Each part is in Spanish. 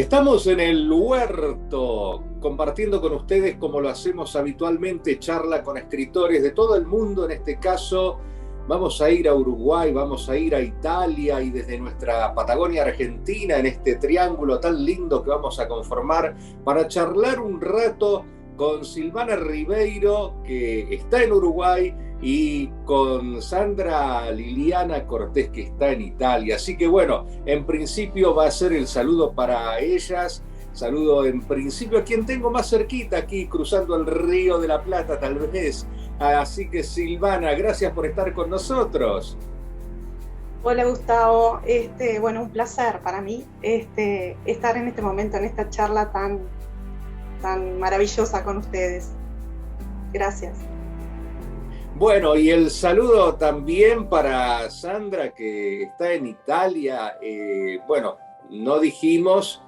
Estamos en el huerto, compartiendo con ustedes, como lo hacemos habitualmente, charla con escritores de todo el mundo. En este caso, vamos a ir a Uruguay, vamos a ir a Italia y desde nuestra Patagonia Argentina, en este triángulo tan lindo que vamos a conformar, para charlar un rato con Silvana Ribeiro, que está en Uruguay, y con Sandra Liliana Cortés, que está en Italia. Así que bueno, en principio va a ser el saludo para ellas. Saludo en principio a quien tengo más cerquita aquí, cruzando el Río de la Plata tal vez. Así que Silvana, gracias por estar con nosotros. Hola Gustavo, bueno, un placer para mí estar en este momento, en esta charla tan maravillosa con ustedes. Gracias. Bueno, y el saludo también para Sandra, que está en Italia. Bueno, no dijimos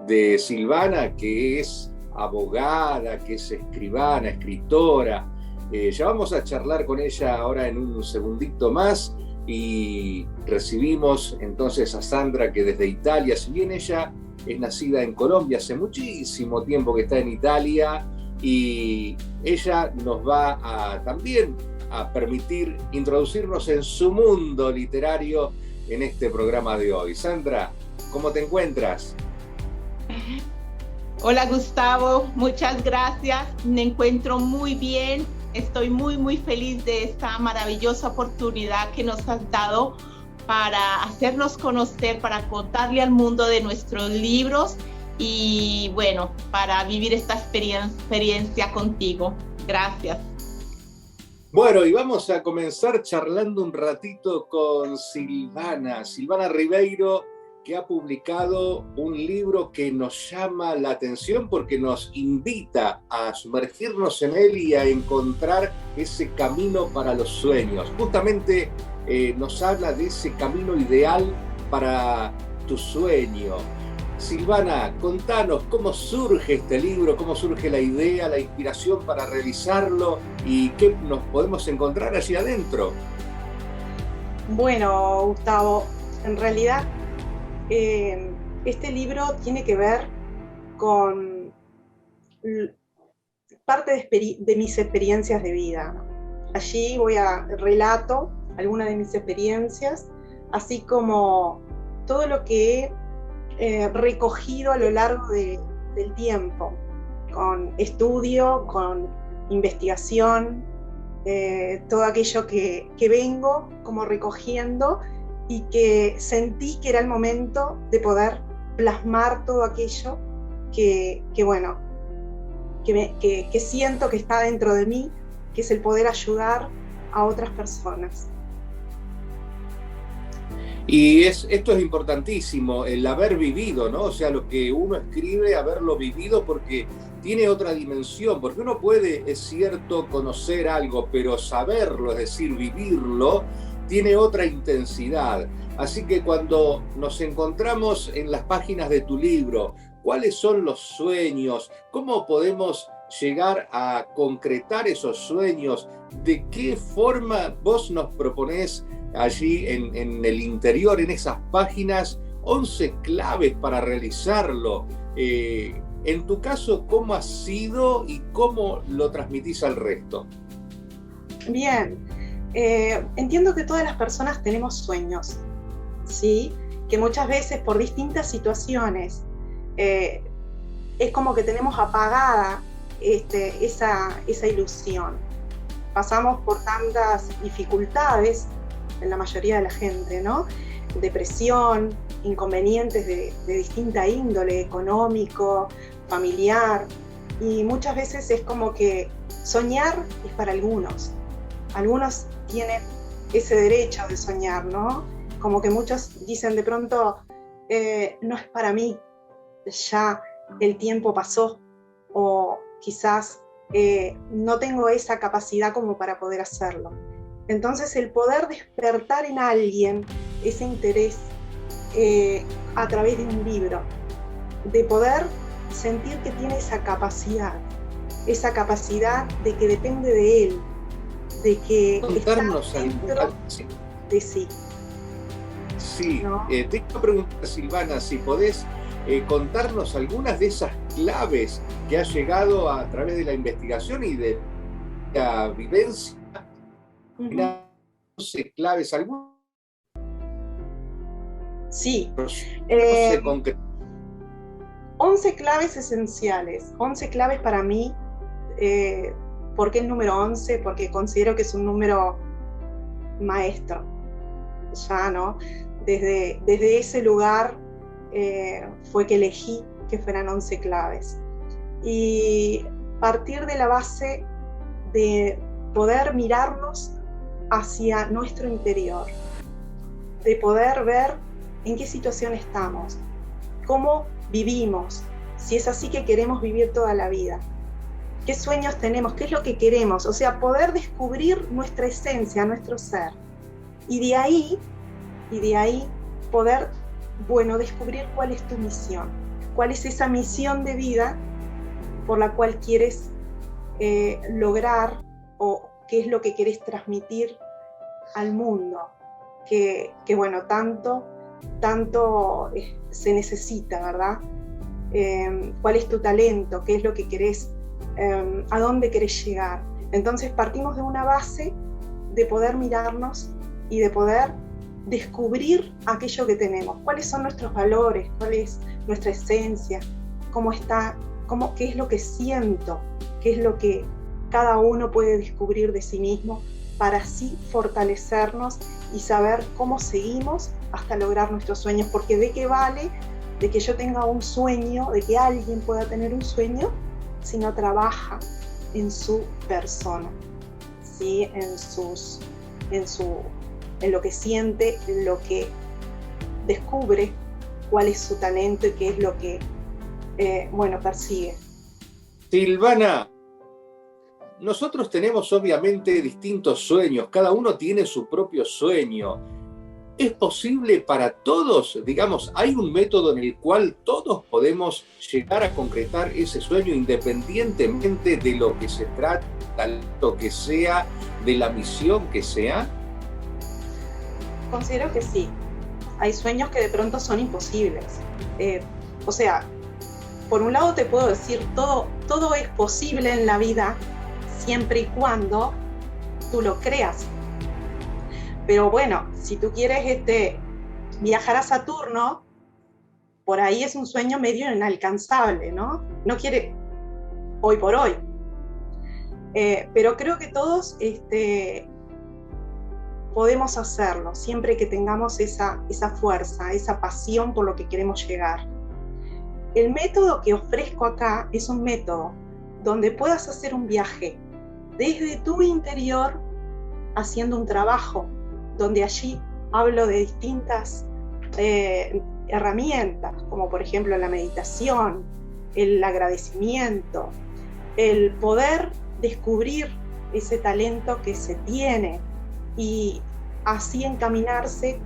de Silvana, que es abogada, que es escribana, escritora. Ya vamos a charlar con ella ahora en un segundito más, y recibimos entonces a Sandra, que desde Italia, si bien ella es nacida en Colombia, hace muchísimo tiempo que está en Italia, y ella nos va también a permitir introducirnos en su mundo literario en este programa de hoy. Sandra, ¿cómo te encuentras? Hola Gustavo, muchas gracias. Me encuentro muy bien. Estoy muy feliz de esta maravillosa oportunidad que nos has dado para hacernos conocer, para contarle al mundo de nuestros libros y bueno, para vivir esta experiencia contigo. Gracias. Bueno, y vamos a comenzar charlando un ratito con Silvana Ribeiro, que ha publicado un libro que nos llama la atención porque nos invita a sumergirnos en él y a encontrar ese camino para los sueños. Justamente nos habla de ese camino ideal para tu sueño. Silvana, contanos cómo surge este libro, cómo surge la idea, la inspiración para realizarlo y qué nos podemos encontrar allí adentro. Bueno, Gustavo, en realidad este libro tiene que ver con parte de mis experiencias de vida. Allí relato algunas de mis experiencias, así como todo lo que he recogido a lo largo del tiempo, con estudio, con investigación, todo aquello que vengo como recogiendo y que sentí que era el momento de poder plasmar todo aquello que siento que está dentro de mí, que es el poder ayudar a otras personas. Y esto es importantísimo, el haber vivido, ¿no? O sea, lo que uno escribe, haberlo vivido, porque tiene otra dimensión, porque uno puede, es cierto, conocer algo, pero saberlo, es decir, vivirlo, tiene otra intensidad. Así que cuando nos encontramos en las páginas de tu libro, ¿cuáles son los sueños? ¿Cómo podemos llegar a concretar esos sueños? ¿De qué forma vos nos proponés allí en el interior, en esas páginas, 11 claves para realizarlo? En tu caso, ¿cómo ha sido y cómo lo transmitís al resto? Bien, entiendo que todas las personas tenemos sueños, ¿sí? Que muchas veces por distintas situaciones es como que tenemos apagada esa ilusión. Pasamos por tantas dificultades en la mayoría de la gente, ¿no? Depresión, inconvenientes de distinta índole, económico, familiar, y muchas veces es como que soñar es para algunos. Algunos tienen ese derecho de soñar, ¿no? Como que muchos dicen de pronto, no es para mí, ya el tiempo pasó, o quizás no tengo esa capacidad como para poder hacerlo. Entonces el poder despertar en alguien ese interés a través de un libro, de poder sentir que tiene esa capacidad de que depende de él, de que contarnos está dentro de sí. Sí, ¿no? Te iba a preguntar, Silvana, si podés contarnos algunas de esas claves que ha llegado a través de la investigación y de la vivencia. 11 claves, algunas. Sí. 11 claves esenciales, 11 claves para mí. ¿Por qué el número 11? Porque considero que es un número maestro, ya, ¿no? Desde ese lugar fue que elegí que fueran 11 claves. Y partir de la base de poder mirarnos hacia nuestro interior, de poder ver en qué situación estamos, cómo vivimos, si es así que queremos vivir toda la vida, qué sueños tenemos, qué es lo que queremos, o sea, poder descubrir nuestra esencia, nuestro ser, y de ahí poder, descubrir cuál es tu misión, cuál es esa misión de vida por la cual quieres lograr, o qué es lo que quieres transmitir al mundo, que tanto se necesita, ¿verdad? ¿Cuál es tu talento? ¿Qué es lo que querés? ¿A dónde querés llegar? Entonces partimos de una base de poder mirarnos y de poder descubrir aquello que tenemos, cuáles son nuestros valores, cuál es nuestra esencia, qué es lo que siento, qué es lo que cada uno puede descubrir de sí mismo, para así fortalecernos y saber cómo seguimos hasta lograr nuestros sueños, porque ¿de qué vale de que yo tenga un sueño, de que alguien pueda tener un sueño, si no trabaja en su persona, ¿sí? en lo que siente, en lo que descubre, cuál es su talento y qué es lo que persigue. Silvana, nosotros tenemos obviamente distintos sueños, cada uno tiene su propio sueño. ¿Es posible para todos? Digamos, ¿hay un método en el cual todos podemos llegar a concretar ese sueño independientemente de lo que se trata, de lo que sea, de la misión que sea? Considero que sí. Hay sueños que de pronto son imposibles. Por un lado te puedo decir, todo es posible en la vida siempre y cuando tú lo creas. Pero bueno, si tú quieres viajar a Saturno, por ahí es un sueño medio inalcanzable, ¿no? No quiere hoy por hoy. Pero creo que todos podemos hacerlo, siempre que tengamos esa fuerza, esa pasión por lo que queremos llegar. El método que ofrezco acá es un método donde puedas hacer un viaje desde tu interior haciendo un trabajo, donde allí hablo de distintas herramientas, como por ejemplo la meditación, el agradecimiento, el poder descubrir ese talento que se tiene y así encaminarse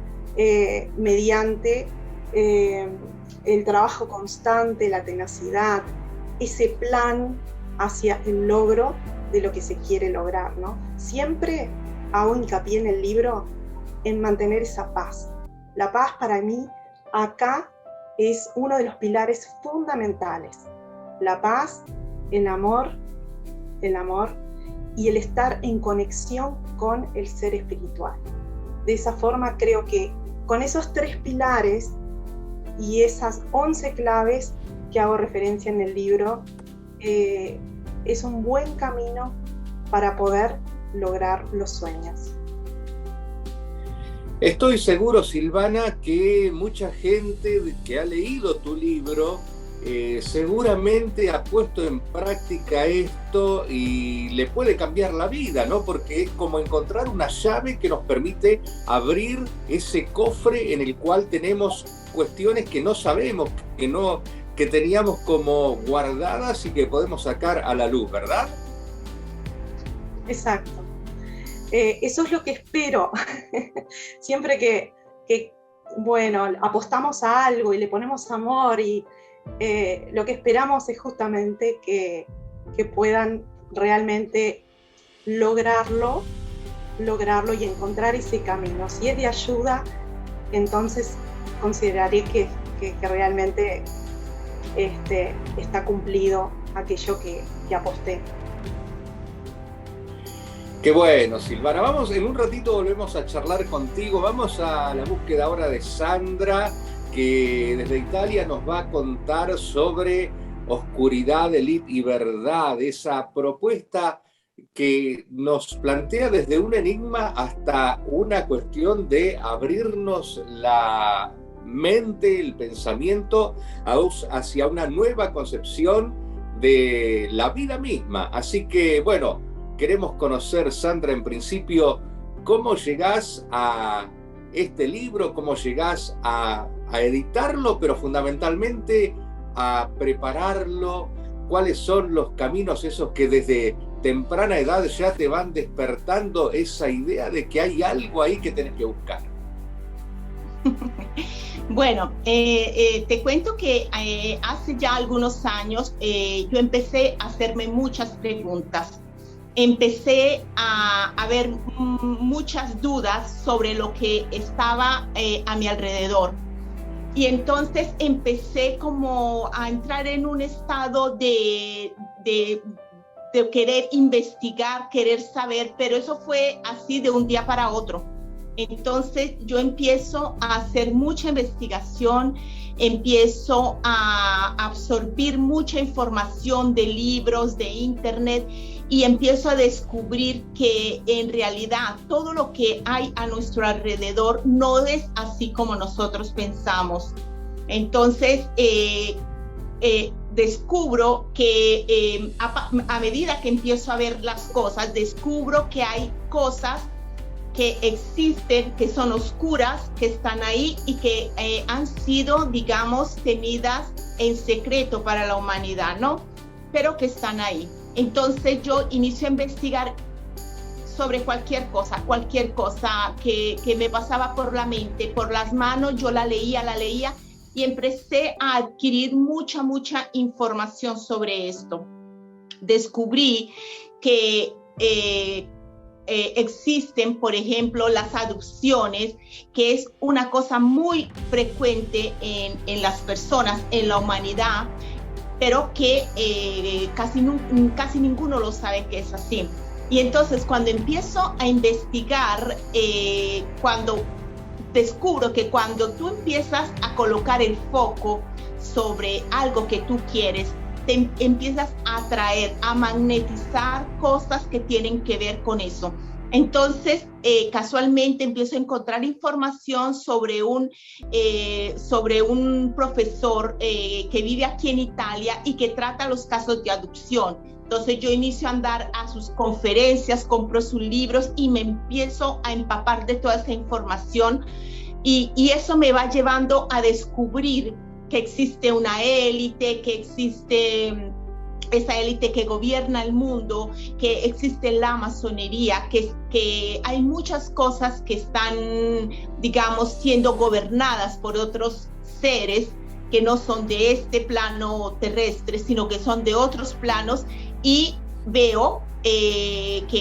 mediante el trabajo constante, la tenacidad, ese plan hacia el logro de lo que se quiere lograr, ¿no? Siempre hago hincapié en el libro en mantener esa paz. La paz para mí acá es uno de los pilares fundamentales. La paz, el amor y el estar en conexión con el ser espiritual. De esa forma creo que con esos 3 pilares y esas 11 claves que hago referencia en el libro, es un buen camino para poder lograr los sueños. Estoy seguro, Silvana, que mucha gente que ha leído tu libro seguramente ha puesto en práctica esto y le puede cambiar la vida, ¿no? Porque es como encontrar una llave que nos permite abrir ese cofre en el cual tenemos cuestiones que no sabemos, que teníamos como guardadas y que podemos sacar a la luz, ¿verdad? Exacto. Eso es lo que espero. Siempre que apostamos a algo y le ponemos amor y lo que esperamos es justamente que puedan realmente lograrlo y encontrar ese camino. Si es de ayuda, entonces consideraré que realmente está cumplido aquello que aposté. Qué bueno, Silvana. Vamos, en un ratito volvemos a charlar contigo. Vamos a la búsqueda ahora de Sandra, que desde Italia nos va a contar sobre Oscuridad, Élite y Verdad, esa propuesta que nos plantea desde un enigma hasta una cuestión de abrirnos la mente, el pensamiento hacia una nueva concepción de la vida misma. Así que, bueno, queremos conocer, Sandra, en principio, cómo llegás a este libro, cómo llegás a editarlo, pero fundamentalmente a prepararlo, cuáles son los caminos esos que desde temprana edad ya te van despertando esa idea de que hay algo ahí que tenés que buscar. Bueno, te cuento que hace ya algunos años yo empecé a hacerme muchas preguntas. Empecé a ver muchas dudas sobre lo que estaba a mi alrededor. Y entonces empecé como a entrar en un estado de querer investigar, querer saber, pero eso fue así de un día para otro. Entonces yo empiezo a hacer mucha investigación, empiezo a absorber mucha información de libros, de internet, y empiezo a descubrir que en realidad todo lo que hay a nuestro alrededor no es así como nosotros pensamos. Entonces descubro que a medida que empiezo a ver las cosas, descubro que hay cosas que existen, que son oscuras, que están ahí y que han sido, digamos, tenidas en secreto para la humanidad, ¿no? Pero que están ahí. Entonces yo inicio a investigar sobre cualquier cosa que me pasaba por la mente, por las manos, yo la leía y empecé a adquirir mucha información sobre esto. Descubrí que existen, por ejemplo, las adopciones, que es una cosa muy frecuente en las personas, en la humanidad, pero que casi ninguno lo sabe que es así. Y entonces cuando empiezo a investigar, cuando descubro que cuando tú empiezas a colocar el foco sobre algo que tú quieres, te empiezas a atraer, a magnetizar cosas que tienen que ver con eso. Entonces, casualmente empiezo a encontrar información sobre un profesor que vive aquí en Italia y que trata los casos de adopción. Entonces yo inicio a andar a sus conferencias, compro sus libros y me empiezo a empapar de toda esa información y eso me va llevando a descubrir que existe una élite, que existe esa élite que gobierna el mundo, que existe la masonería, que hay muchas cosas que están, digamos, siendo gobernadas por otros seres que no son de este plano terrestre, sino que son de otros planos, y veo que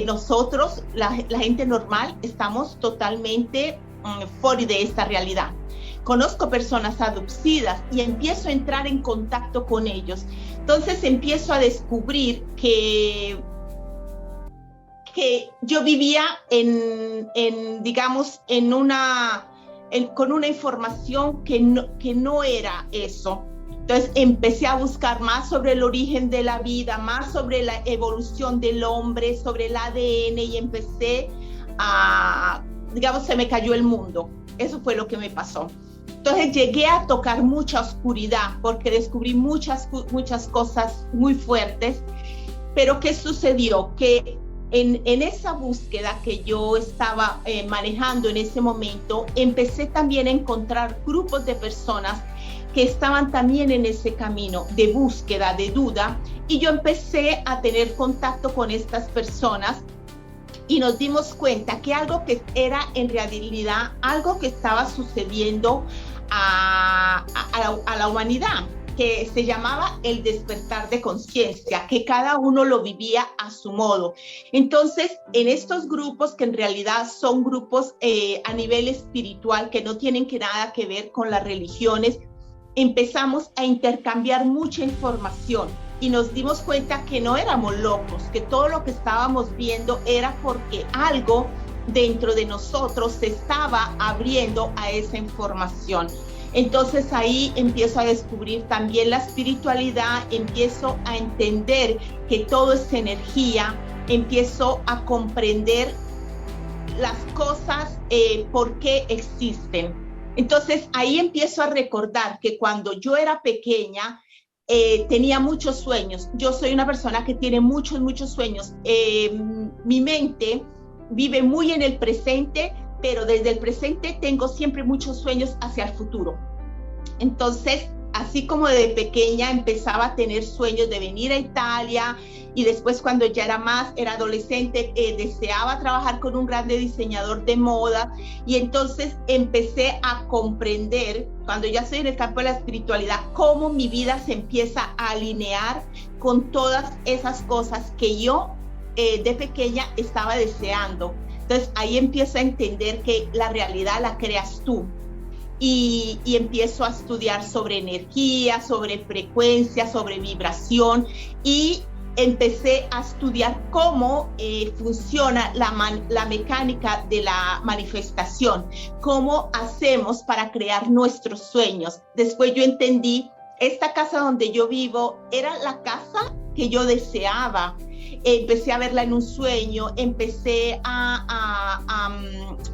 nosotros, la gente normal, estamos totalmente fuera de esta realidad. Conozco personas adopcidas y empiezo a entrar en contacto con ellos. Entonces empiezo a descubrir que yo vivía con una información que no era eso. Entonces empecé a buscar más sobre el origen de la vida, más sobre la evolución del hombre, sobre el ADN, y empecé se me cayó el mundo. Eso fue lo que me pasó. Entonces llegué a tocar mucha oscuridad porque descubrí muchas cosas muy fuertes. Pero ¿qué sucedió? Que en esa búsqueda que yo estaba manejando en ese momento, empecé también a encontrar grupos de personas que estaban también en ese camino de búsqueda, de duda, y yo empecé a tener contacto con estas personas y nos dimos cuenta que algo que era en realidad algo que estaba sucediendo a la humanidad, que se llamaba el despertar de conciencia, que cada uno lo vivía a su modo. Entonces, en estos grupos, que en realidad son grupos a nivel espiritual, que no tienen nada que ver con las religiones, empezamos a intercambiar mucha información y nos dimos cuenta que no éramos locos, que todo lo que estábamos viendo era porque algo dentro de nosotros se estaba abriendo a esa información. Entonces ahí empiezo a descubrir también la espiritualidad, empiezo a entender que todo es energía, empiezo a comprender las cosas, por qué existen. Entonces ahí empiezo a recordar que cuando yo era pequeña, tenía muchos sueños. Yo soy una persona que tiene muchos sueños. Mi mente vive muy en el presente, pero desde el presente tengo siempre muchos sueños hacia el futuro. Entonces, así como de pequeña empezaba a tener sueños de venir a Italia, y después cuando ya era adolescente, deseaba trabajar con un grande diseñador de moda, y entonces empecé a comprender, cuando ya estoy en el campo de la espiritualidad, cómo mi vida se empieza a alinear con todas esas cosas que yo de pequeña estaba deseando. Entonces ahí empiezo a entender que la realidad la creas tú, y empiezo a estudiar sobre energía, sobre frecuencia, sobre vibración, y empecé a estudiar cómo funciona la mecánica de la manifestación, cómo hacemos para crear nuestros sueños. Después yo entendí, esta casa donde yo vivo era la casa que yo deseaba. Empecé a verla en un sueño, empecé a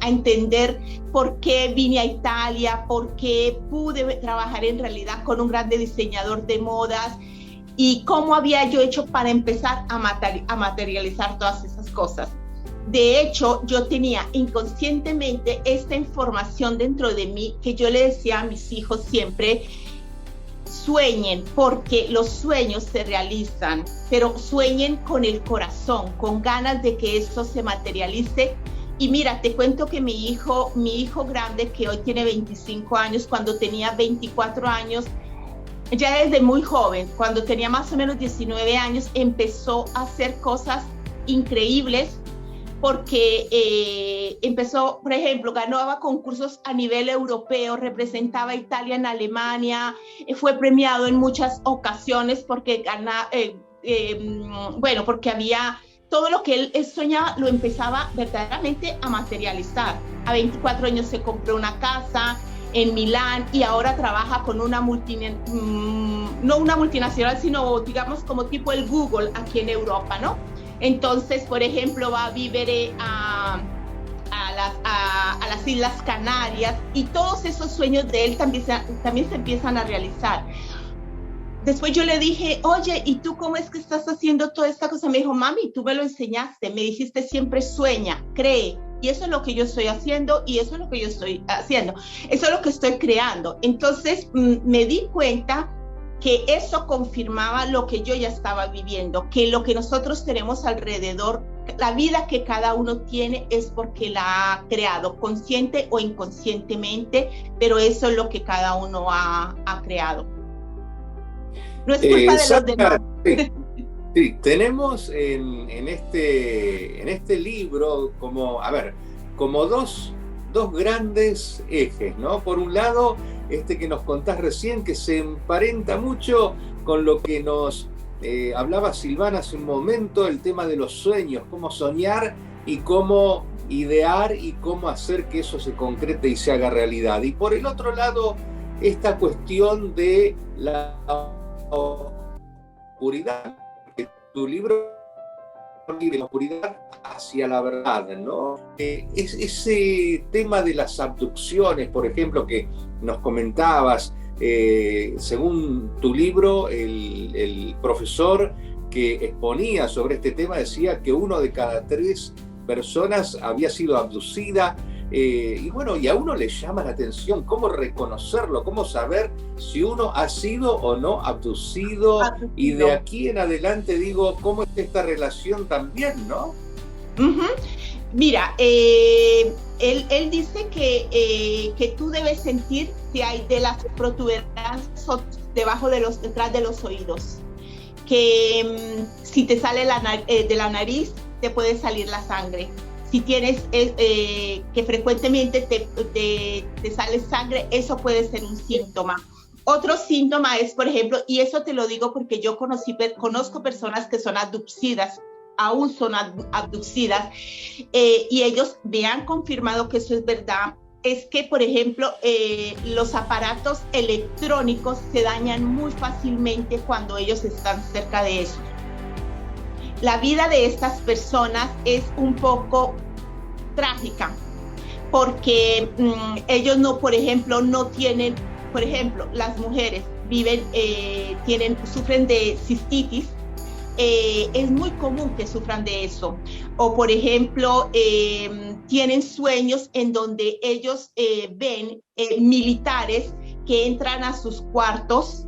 entender por qué vine a Italia, por qué pude trabajar en realidad con un grande diseñador de modas, y cómo había yo hecho para empezar a materializar todas esas cosas. De hecho, yo tenía inconscientemente esta información dentro de mí, que yo le decía a mis hijos siempre: sueñen, porque los sueños se realizan, pero sueñen con el corazón, con ganas de que eso se materialice. Y mira, te cuento que mi hijo grande, que hoy tiene 25 años, cuando tenía 24 años, ya desde muy joven, cuando tenía más o menos 19 años, empezó a hacer cosas increíbles, porque empezó, por ejemplo, ganaba concursos a nivel europeo, representaba a Italia en Alemania, fue premiado en muchas ocasiones porque porque había todo lo que él soñaba, lo empezaba verdaderamente a materializar. A 24 años se compró una casa en Milán, y ahora trabaja con una no una multinacional, sino digamos como tipo el Google aquí en Europa, ¿no? Entonces, por ejemplo, va a vivir a las Islas Canarias, y todos esos sueños de él también se empiezan a realizar. Después yo le dije: oye, ¿y tú cómo es que estás haciendo toda esta cosa? Me dijo: mami, tú me lo enseñaste, me dijiste siempre sueña, cree. Y eso es lo que yo estoy haciendo, y eso es lo que yo estoy haciendo. Eso es lo que estoy creando. Entonces me di cuenta que eso confirmaba lo que yo ya estaba viviendo, que lo que nosotros tenemos alrededor, la vida que cada uno tiene, es porque la ha creado, consciente o inconscientemente, pero eso es lo que cada uno ha creado. No es culpa de los demás. Sí, tenemos en este libro como dos grandes ejes, ¿no? Por un lado, que nos contás recién, que se emparenta mucho con lo que nos hablaba Silvana hace un momento, el tema de los sueños, cómo soñar y cómo idear y cómo hacer que eso se concrete y se haga realidad. Y por el otro lado, esta cuestión de la oscuridad, que tu libro de la oscuridad hacia la verdad, ¿no? Es ese tema de las abducciones, por ejemplo, que nos comentabas, según tu libro, el profesor que exponía sobre este tema decía que 1 de cada 3 personas había sido abducida, y bueno, y a uno le llama la atención cómo reconocerlo, cómo saber si uno ha sido o no abducido. Y de aquí en adelante digo, ¿cómo es esta relación también, no? Uh-huh. Mira, él dice que tú debes sentir si hay de las protuberancias detrás de los oídos, que si te sale de la nariz te puede salir la sangre. Si tienes que frecuentemente te sale sangre, eso puede ser un síntoma. Otro síntoma es, por ejemplo, y eso te lo digo porque yo conozco personas que son abducidas, aún son abducidas, y ellos me han confirmado que eso es verdad, es que, por ejemplo, los aparatos electrónicos se dañan muy fácilmente cuando ellos están cerca de eso. La vida de estas personas es un poco trágica, porque ellos no, por ejemplo, no tienen, por ejemplo, las mujeres sufren de cistitis, es muy común que sufran de eso. O, por ejemplo, tienen sueños en donde ellos ven militares que entran a sus cuartos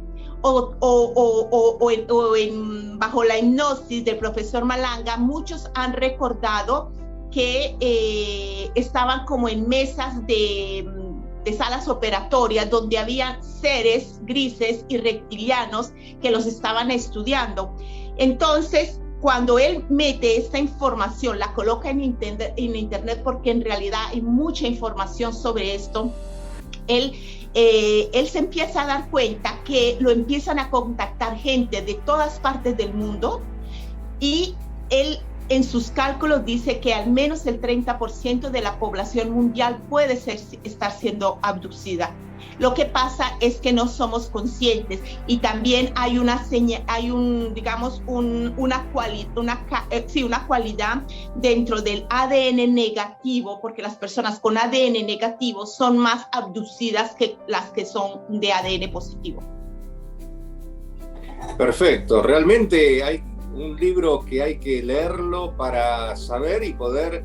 bajo la hipnosis del profesor Malanga. Muchos han recordado que estaban como en mesas de salas operatorias donde había seres grises y reptilianos que los estaban estudiando. Entonces, cuando él mete esta información, la coloca en internet, porque en realidad hay mucha información sobre esto, él se empieza a dar cuenta que lo empiezan a contactar gente de todas partes del mundo, y él en sus cálculos dice que al menos el 30% de la población mundial puede estar siendo abducida. Lo que pasa es que no somos conscientes, y también hay una cualidad dentro del ADN negativo, porque las personas con ADN negativo son más abducidas que las que son de ADN positivo. Perfecto, realmente hay un libro que hay que leerlo para saber y poder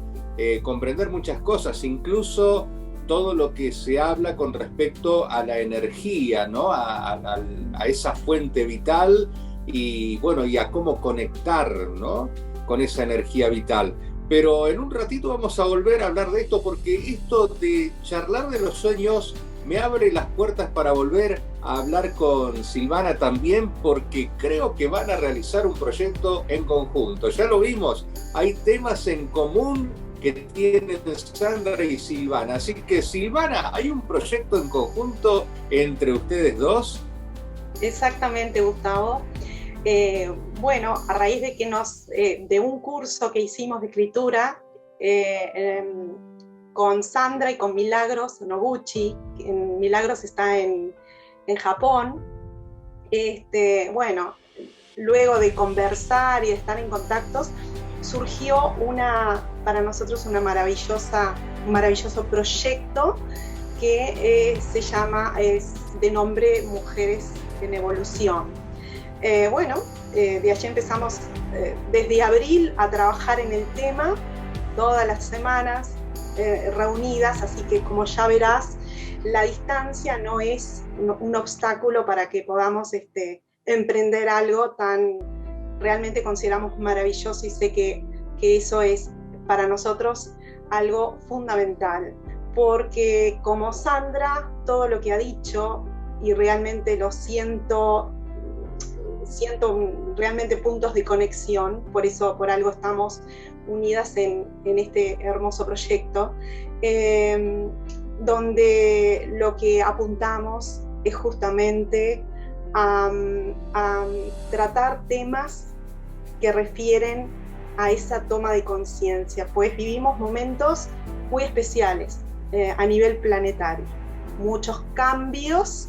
comprender muchas cosas, incluso todo lo que se habla con respecto a la energía, ¿no? A esa fuente vital y bueno, y a cómo conectar, ¿no? Con esa energía vital. Pero en un ratito vamos a volver a hablar de esto, porque esto de charlar de los sueños me abre las puertas para volver a hablar con Silvana también, porque creo que van a realizar un proyecto en conjunto. Ya lo vimos, hay temas en común que tienen Sandra y Silvana. Así que, Silvana, ¿hay un proyecto en conjunto entre ustedes dos? Exactamente, Gustavo. Bueno, a raíz de que de un curso que hicimos de escritura con Sandra y con Milagros Noguchi, Milagros está en Japón. Bueno, luego de conversar y de estar en contactos, surgió para nosotros un maravilloso proyecto que es de nombre Mujeres en Evolución. Bueno, de allí empezamos desde abril a trabajar en el tema, todas las semanas reunidas, así que, como ya verás, la distancia no es un obstáculo para que podamos emprender algo tan realmente consideramos maravilloso, y sé que eso es para nosotros algo fundamental, porque como Sandra, todo lo que ha dicho, y realmente lo siento realmente puntos de conexión, por algo estamos unidas en este hermoso proyecto, donde lo que apuntamos es justamente a tratar temas que refieren a esa toma de conciencia, pues vivimos momentos muy especiales a nivel planetario, muchos cambios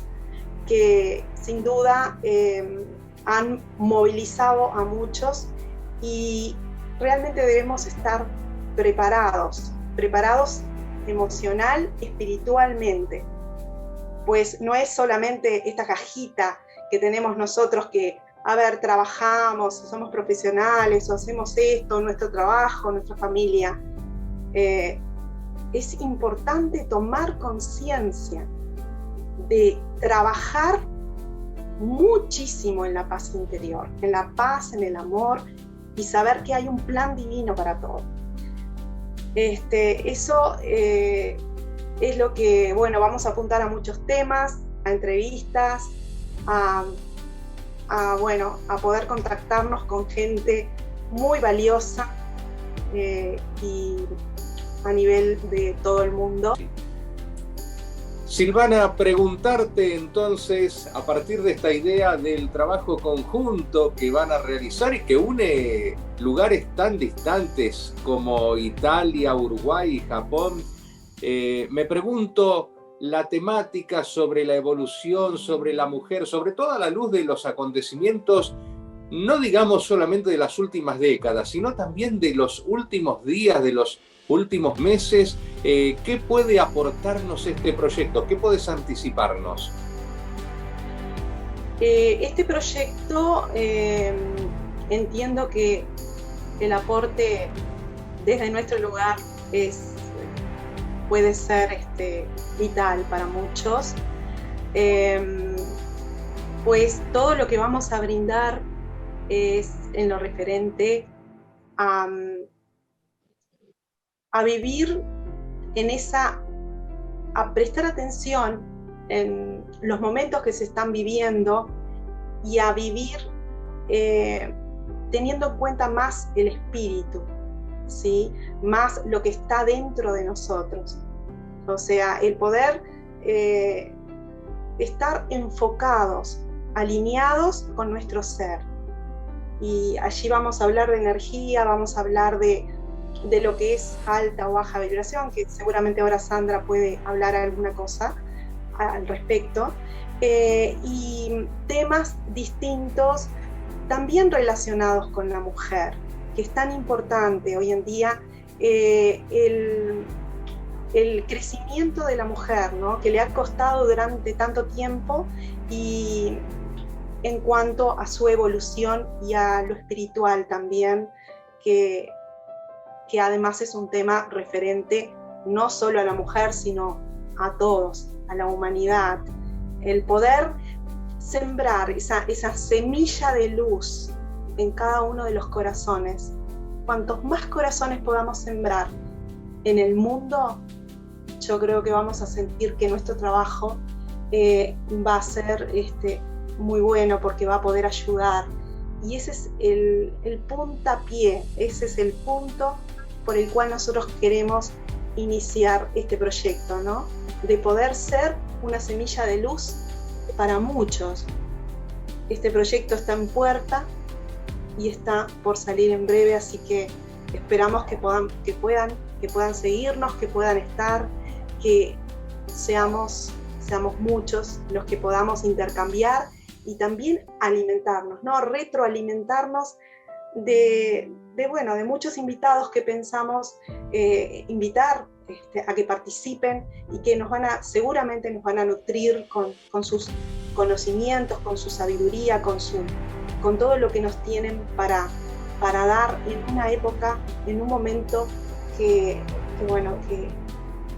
que sin duda han movilizado a muchos, y realmente debemos estar preparados emocional, espiritualmente, pues no es solamente esta cajita que tenemos nosotros que, trabajamos, somos profesionales, o hacemos esto, nuestro trabajo, nuestra familia. Es importante tomar conciencia de trabajar muchísimo en la paz interior, en la paz, en el amor, y saber que hay un plan divino para todo. Eso es lo que, vamos a apuntar a muchos temas, a entrevistas, a poder contactarnos con gente muy valiosa y a nivel de todo el mundo. Silvana, preguntarte entonces, a partir de esta idea del trabajo conjunto que van a realizar y que une lugares tan distantes como Italia, Uruguay y Japón, me pregunto la temática sobre la evolución, sobre la mujer, sobre todo a la luz de los acontecimientos, no digamos solamente de las últimas décadas, sino también de los últimos días, de los últimos meses. ¿Qué puede aportarnos este proyecto? ¿Qué puedes anticiparnos? Este proyecto, entiendo que el aporte desde nuestro lugar puede ser vital para muchos, pues todo lo que vamos a brindar es en lo referente a vivir a prestar atención en los momentos que se están viviendo y a vivir teniendo en cuenta más el espíritu, ¿sí? Más lo que está dentro de nosotros. O sea, el poder estar enfocados, alineados con nuestro ser. Y allí vamos a hablar de energía, vamos a hablar de lo que es alta o baja vibración, que seguramente ahora Sandra puede hablar alguna cosa al respecto, y temas distintos también relacionados con la mujer, que es tan importante hoy en día el crecimiento de la mujer, ¿no? Que le ha costado durante tanto tiempo, y en cuanto a su evolución y a lo espiritual también, que además es un tema referente no solo a la mujer, sino a todos, a la humanidad. El poder sembrar esa semilla de luz en cada uno de los corazones. Cuantos más corazones podamos sembrar en el mundo, yo creo que vamos a sentir que nuestro trabajo va a ser muy bueno, porque va a poder ayudar. Y ese es el puntapié, ese es el punto por el cual nosotros queremos iniciar este proyecto, ¿no? De poder ser una semilla de luz para muchos. Este proyecto está en puerta y está por salir en breve, así que esperamos que puedan seguirnos, que puedan estar, que seamos muchos los que podamos intercambiar y también alimentarnos, ¿no? Retroalimentarnos de muchos invitados que pensamos invitar a que participen y que seguramente nos van a nutrir con sus conocimientos, con su sabiduría, con todo lo que nos tienen para dar en una época, en un momento que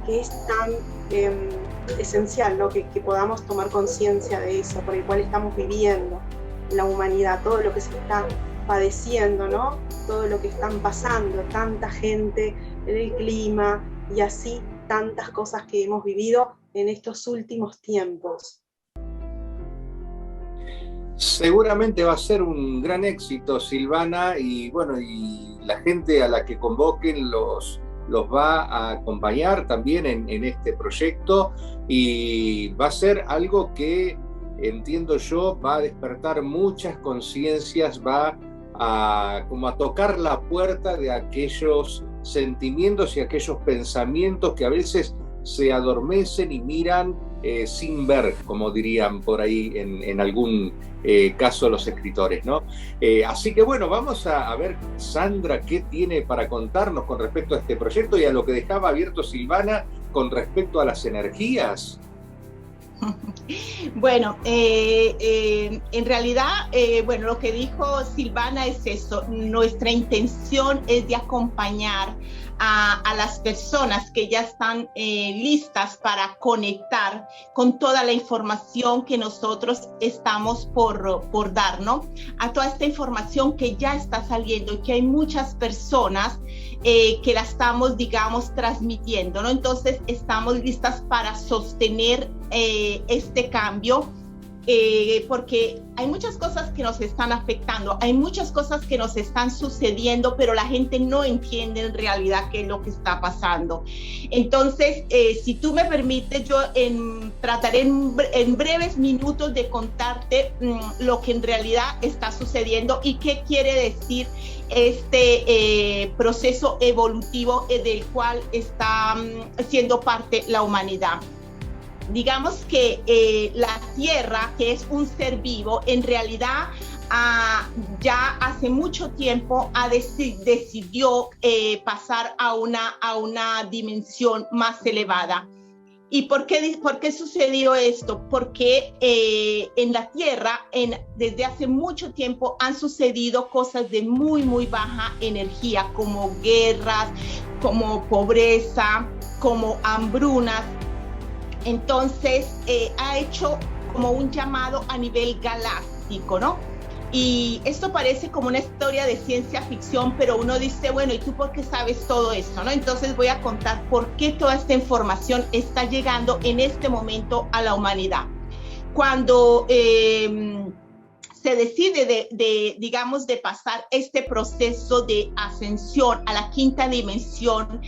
es tan esencial, ¿no? Que podamos tomar conciencia de eso, por el cual estamos viviendo la humanidad, todo lo que se está padeciendo, ¿no? Todo lo que están pasando, tanta gente, el clima y así tantas cosas que hemos vivido en estos últimos tiempos. Seguramente va a ser un gran éxito, Silvana, y la gente a la que convoquen los va a acompañar también en este proyecto, y va a ser algo que, entiendo yo, va a despertar muchas conciencias, va a tocar la puerta de aquellos sentimientos y aquellos pensamientos que a veces se adormecen y miran sin ver, como dirían por ahí en algún caso los escritores, ¿no? Así que vamos a ver, Sandra, qué tiene para contarnos con respecto a este proyecto y a lo que dejaba abierto Silvana con respecto a las energías. Bueno, en realidad, lo que dijo Silvana es eso. Nuestra intención es de acompañar a las personas que ya están listas para conectar con toda la información que nosotros estamos por dar, ¿no? A toda esta información que ya está saliendo y que hay muchas personas que la estamos, transmitiendo, ¿no? Entonces estamos listas para sostener este cambio porque hay muchas cosas que nos están afectando, hay muchas cosas que nos están sucediendo, pero la gente no entiende en realidad qué es lo que está pasando. Entonces, si tú me permites, yo trataré en breves minutos de contarte lo que en realidad está sucediendo y qué quiere decir este proceso evolutivo del cual está siendo parte la humanidad. Digamos que la Tierra, que es un ser vivo, en realidad ya hace mucho tiempo decidió pasar a una dimensión más elevada. ¿Y por qué sucedió esto? Porque en la Tierra, desde hace mucho tiempo, han sucedido cosas de muy, muy baja energía, como guerras, como pobreza, como hambrunas. Entonces, ha hecho como un llamado a nivel galáctico, ¿no? Y esto parece como una historia de ciencia ficción, pero uno dice, bueno, ¿y tú por qué sabes todo esto, no? Entonces voy a contar por qué toda esta información está llegando en este momento a la humanidad. Cuando se decide digamos, de pasar este proceso de ascensión a la quinta dimensión,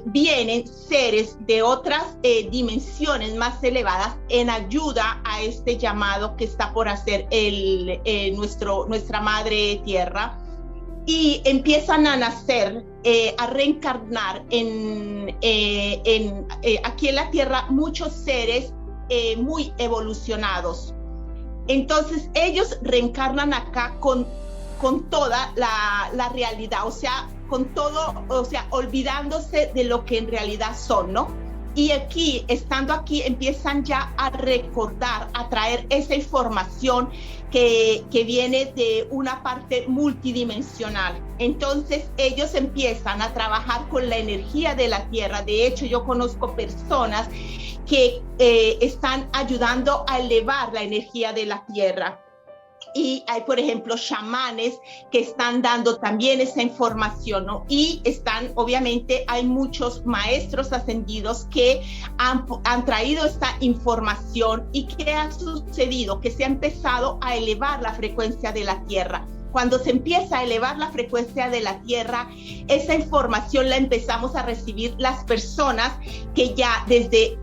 vienen seres de otras dimensiones más elevadas en ayuda a este llamado que está por hacer nuestra madre tierra, y empiezan a nacer, a reencarnar aquí en la tierra muchos seres muy evolucionados. Entonces ellos reencarnan acá con toda la realidad, o sea, con todo, o sea, olvidándose de lo que en realidad son, ¿no? Y aquí, estando aquí, empiezan ya a recordar, a traer esa información que viene de una parte multidimensional. Entonces ellos empiezan a trabajar con la energía de la Tierra. De hecho, yo conozco personas que están ayudando a elevar la energía de la Tierra. Y hay, por ejemplo, chamanes que están dando también esa información, ¿no? Y obviamente, hay muchos maestros ascendidos que han traído esta información. ¿Y qué ha sucedido? Que se ha empezado a elevar la frecuencia de la Tierra. Cuando se empieza a elevar la frecuencia de la Tierra, esa información la empezamos a recibir las personas que ya desde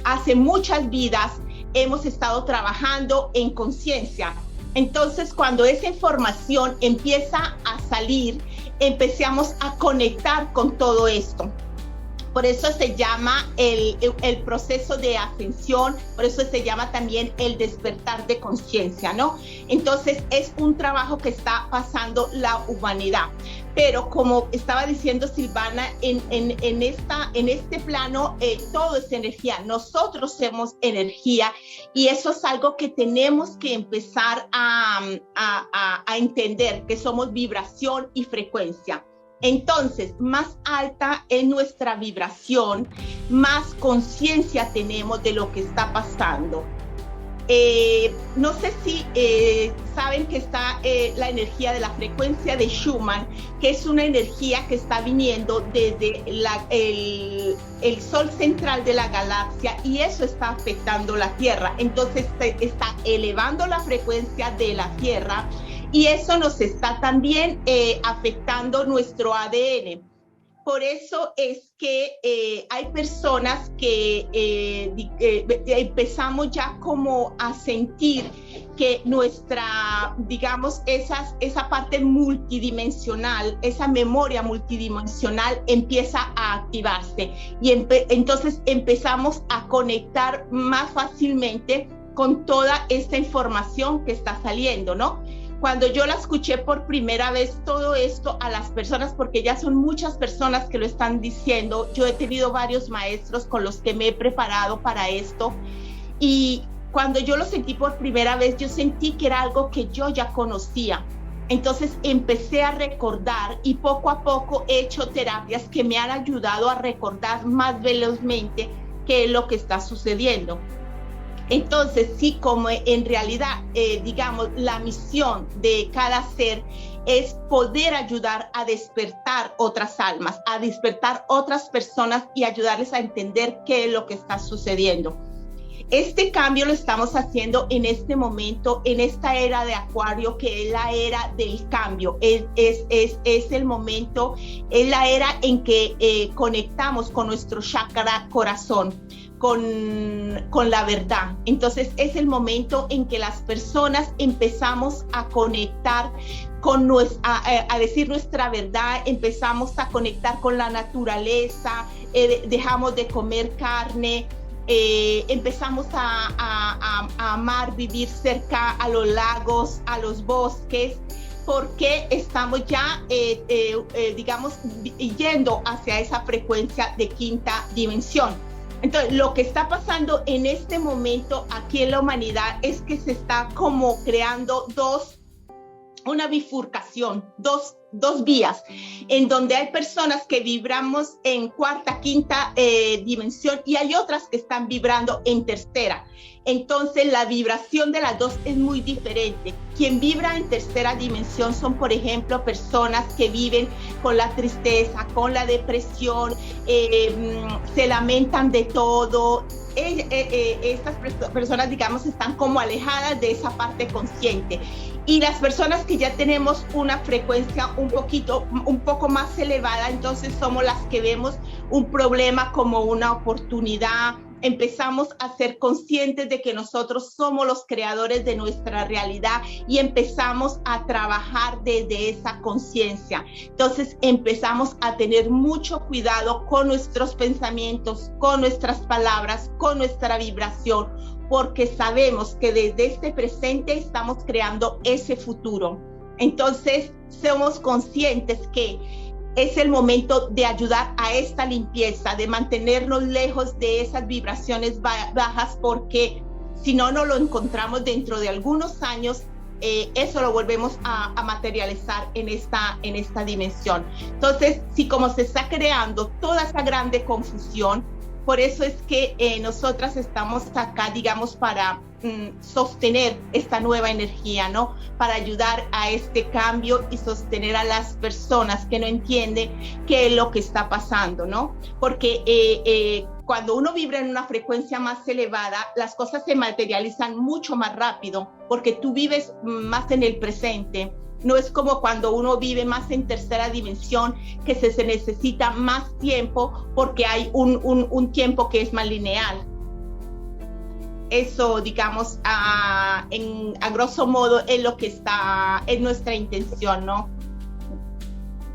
hace muchas vidas hemos estado trabajando en conciencia. Entonces, cuando esa información empieza a salir, empezamos a conectar con todo esto. Por eso se llama el proceso de ascensión, por eso se llama también el despertar de conciencia, ¿no? Entonces, es un trabajo que está pasando la humanidad. Pero como estaba diciendo Silvana, en este plano todo es energía. Nosotros somos energía, y eso es algo que tenemos que empezar a entender, que somos vibración y frecuencia. Entonces, más alta es nuestra vibración, más conciencia tenemos de lo que está pasando. No sé si saben que está la energía de la frecuencia de Schumann, que es una energía que está viniendo desde el sol central de la galaxia, y eso está afectando la Tierra. Entonces está elevando la frecuencia de la Tierra, y eso nos está también afectando nuestro ADN. Por eso es que hay personas que empezamos ya como a sentir que nuestra, digamos, esa parte multidimensional, esa memoria multidimensional empieza a activarse, y entonces empezamos a conectar más fácilmente con toda esta información que está saliendo, ¿no? Cuando yo la escuché por primera vez todo esto a las personas, porque ya son muchas personas que lo están diciendo, yo he tenido varios maestros con los que me he preparado para esto, y cuando yo lo sentí por primera vez, yo sentí que era algo que yo ya conocía. Entonces empecé a recordar, y poco a poco he hecho terapias que me han ayudado a recordar más velozmente qué es lo que está sucediendo. Entonces, sí, como en realidad, digamos, la misión de cada ser es poder ayudar a despertar otras almas, a despertar otras personas y ayudarles a entender qué es lo que está sucediendo. Este cambio lo estamos haciendo en este momento, en esta era de Acuario, que es la era del cambio. Es el momento, es la era en que conectamos con nuestro chakra corazón, con la verdad. Entonces es el momento en que las personas empezamos a conectar a decir nuestra verdad, empezamos a conectar con la naturaleza, dejamos de comer carne, empezamos a amar, vivir cerca a los lagos, a los bosques, porque estamos ya, digamos, yendo hacia esa frecuencia de quinta dimensión. Entonces, lo que está pasando en este momento aquí en la humanidad es que se está como creando una bifurcación, dos vías, en donde hay personas que vibramos en cuarta, quinta dimensión, y hay otras que están vibrando en tercera. Entonces la vibración de las dos es muy diferente. Quien vibra en tercera dimensión son, por ejemplo, personas que viven con la tristeza, con la depresión, se lamentan de todo. Estas personas, digamos, están como alejadas de esa parte consciente. Y las personas que ya tenemos una frecuencia un poco más elevada, entonces somos las que vemos un problema como una oportunidad. Empezamos a ser conscientes de que nosotros somos los creadores de nuestra realidad y empezamos a trabajar desde esa conciencia. Entonces empezamos a tener mucho cuidado con nuestros pensamientos, con nuestras palabras, con nuestra vibración, porque sabemos que desde este presente estamos creando ese futuro. Entonces somos conscientes que es el momento de ayudar a esta limpieza, de mantenernos lejos de esas vibraciones bajas, porque si no nos lo encontramos dentro de algunos años, eso lo volvemos a materializar en esta dimensión. Entonces, si como se está creando toda esa grande confusión, por eso es que nosotras estamos acá, digamos, para sostener esta nueva energía, ¿no? Para ayudar a este cambio y sostener a las personas que no entienden qué es lo que está pasando, ¿no? Porque cuando uno vibra en una frecuencia más elevada, las cosas se materializan mucho más rápido, porque tú vives más en el presente. No es como cuando uno vive más en tercera dimensión, que se necesita más tiempo porque hay un tiempo que es más lineal. Eso, digamos, a grosso modo es lo que está en nuestra intención, ¿no?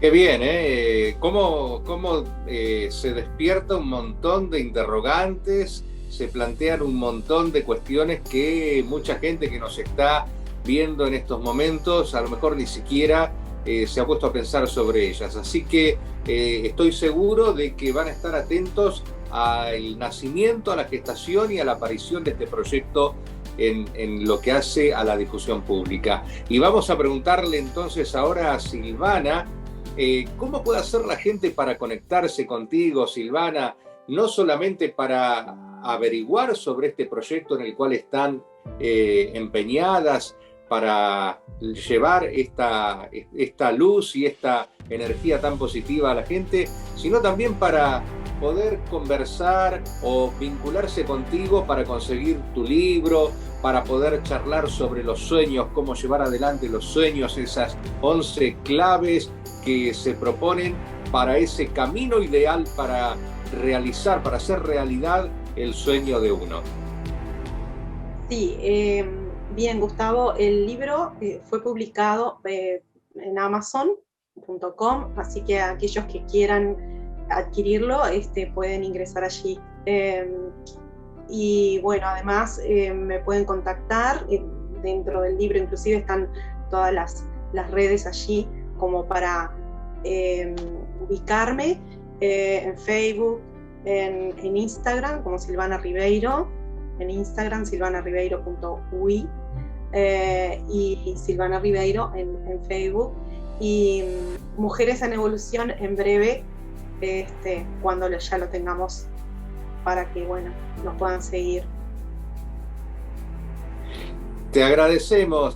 Qué bien, ¿eh? ¿Cómo se despierta un montón de interrogantes, se plantean un montón de cuestiones que mucha gente que nos está viendo en estos momentos a lo mejor ni siquiera se ha puesto a pensar sobre ellas? Así que estoy seguro de que van a estar atentos al nacimiento, a la gestación y a la aparición de este proyecto en lo que hace a la difusión pública. Y vamos a preguntarle entonces ahora a Silvana, ¿cómo puede hacer la gente para conectarse contigo, Silvana? No solamente para averiguar sobre este proyecto en el cual están empeñadas, para llevar esta luz y esta energía tan positiva a la gente, sino también para poder conversar o vincularse contigo para conseguir tu libro, para poder charlar sobre los sueños, cómo llevar adelante los sueños, esas 11 claves que se proponen para ese camino ideal para realizar, para hacer realidad el sueño de uno. Sí, bien, Gustavo, el libro fue publicado en Amazon.com, así que aquellos que quieran adquirirlo pueden ingresar allí. Y bueno, además me pueden contactar, dentro del libro inclusive están todas las redes allí como para ubicarme, en Facebook, en Instagram como Silvana Ribeiro, en Instagram silvanaribeiro.ui, y Silvana Ribeiro en Facebook, y Mujeres en Evolución en breve, cuando ya lo tengamos, para que bueno, nos puedan seguir. Te agradecemos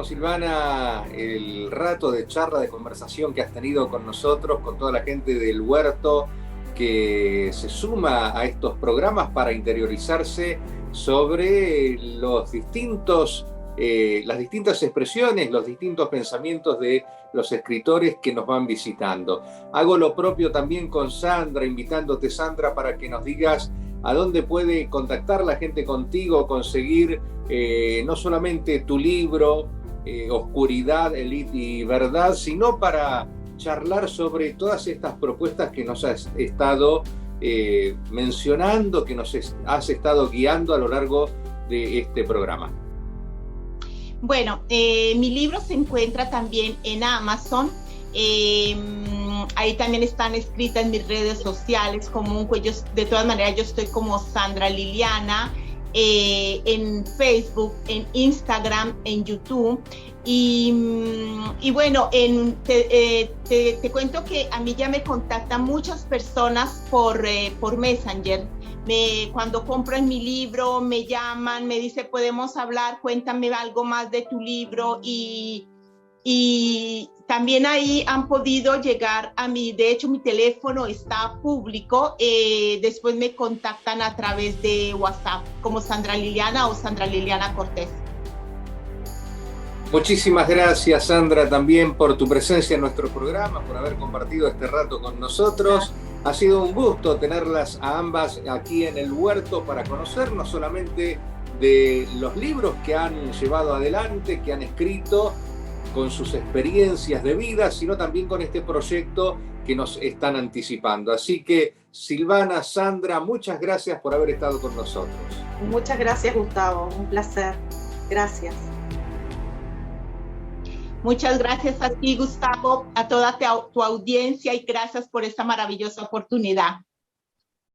Silvana el rato de charla, de conversación que has tenido con nosotros, con toda la gente del Huerto que se suma a estos programas para interiorizarse sobre las distintas expresiones, los distintos pensamientos de los escritores que nos van visitando. Hago lo propio también con Sandra, invitándote, Sandra, para que nos digas a dónde puede contactar la gente contigo, conseguir no solamente tu libro, Oscuridad, Élite y Verdad, sino para charlar sobre todas estas propuestas que nos has estado mencionando, que nos has estado guiando a lo largo de este programa. Bueno, mi libro se encuentra también en Amazon. Ahí también están escritas mis redes sociales, de todas maneras yo estoy como Sandra Liliana, en Facebook, en Instagram, en YouTube. Y bueno, te cuento que a mí ya me contactan muchas personas por Messenger. Cuando compran mi libro, me llaman, me dicen, podemos hablar, cuéntame algo más de tu libro, y también ahí han podido llegar a mí. De hecho, mi teléfono está público, después me contactan a través de WhatsApp, como Sandra Liliana o Sandra Liliana Cortés. Muchísimas gracias, Sandra, también por tu presencia en nuestro programa, por haber compartido este rato con nosotros. Ha sido un gusto tenerlas a ambas aquí en el huerto para conocer no solamente de los libros que han llevado adelante, que han escrito con sus experiencias de vida, sino también con este proyecto que nos están anticipando. Así que, Silvana, Sandra, muchas gracias por haber estado con nosotros. Muchas gracias, Gustavo. Un placer. Gracias. Muchas gracias a ti, Gustavo, a toda tu audiencia, y gracias por esta maravillosa oportunidad.